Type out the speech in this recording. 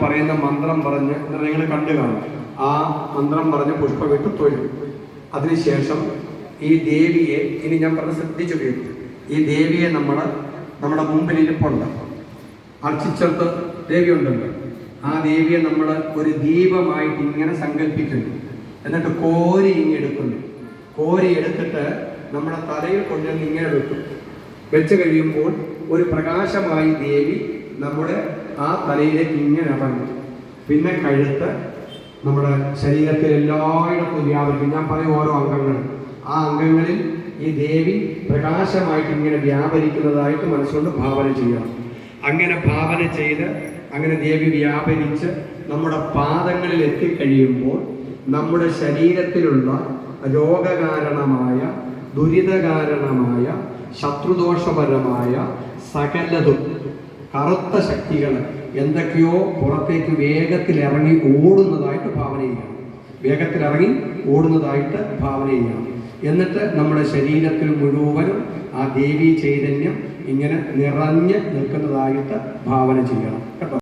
പറയുന്ന മന്ത്രം പറഞ്ഞ് നിങ്ങൾ കണ്ടു കാണും. ആ മന്ത്രം പറഞ്ഞ് പുഷ്പമിട്ട് തൊഴും. അതിനുശേഷം ഈ ദേവിയെ ഇനി ഞാൻ പറഞ്ഞ് ശ്രദ്ധിച്ചു കേൾക്കും. ഈ ദേവിയെ നമ്മുടെ മുമ്പിൽ ഇരിപ്പുണ്ട്. അർച്ചിച്ചെടുത്ത് ദേവി ഉണ്ടല്ലോ. ആ ദേവിയെ നമ്മൾ ഒരു ദീപമായിട്ട് ഇങ്ങനെ സങ്കല്പിക്കുന്നു. എന്നിട്ട് കോരി ഇങ്ങെടുക്കുന്നു. കോരി എടുത്തിട്ട് നമ്മുടെ തലയിൽ കൊണ്ടുവന്ന് ഇങ്ങനെ വെക്കും. വെച്ച് കഴിയുമ്പോൾ ഒരു പ്രകാശമായി ദേവി നമ്മുടെ ആ തലയിലേക്ക് ഇങ്ങനെ ഇറങ്ങും. പിന്നെ കഴുത്ത് നമ്മുടെ ശരീരത്തിൽ എല്ലായിടത്തും വ്യാപരിക്കും. ഞാൻ പറയും ഓരോ അംഗങ്ങൾ. ആ അംഗങ്ങളിൽ ഈ ദേവി പ്രകാശമായിട്ട് ഇങ്ങനെ വ്യാപരിക്കുന്നതായിട്ട് മനസ്സുകൊണ്ട് ഭാവന ചെയ്യണം. അങ്ങനെ ഭാവന ചെയ്ത് അങ്ങനെ ദേവി വ്യാപരിച്ച് നമ്മുടെ പാദങ്ങളിൽ എത്തിക്കഴിയുമ്പോൾ നമ്മുടെ ശരീരത്തിലുള്ള രോഗകാരണമായ ദുരിതകാരണമായ ശത്രുദോഷപരമായ സകലതും കറുത്ത ശക്തികൾ എന്തൊക്കെയോ പുറത്തേക്ക് വേഗത്തിൽ ഇറങ്ങി ഓടുന്നതായിട്ട് ഭാവന ചെയ്യണം. വേഗത്തിൽ ഇറങ്ങി ഓടുന്നതായിട്ട് ഭാവന ചെയ്യണം. എന്നിട്ട് നമ്മുടെ ശരീരത്തിൽ മുഴുവനും ആ ദേവീ ചൈതന്യം ഇങ്ങനെ നിറഞ്ഞ് നിൽക്കുന്നതായിട്ട് ഭാവന ചെയ്യണം കേട്ടോ.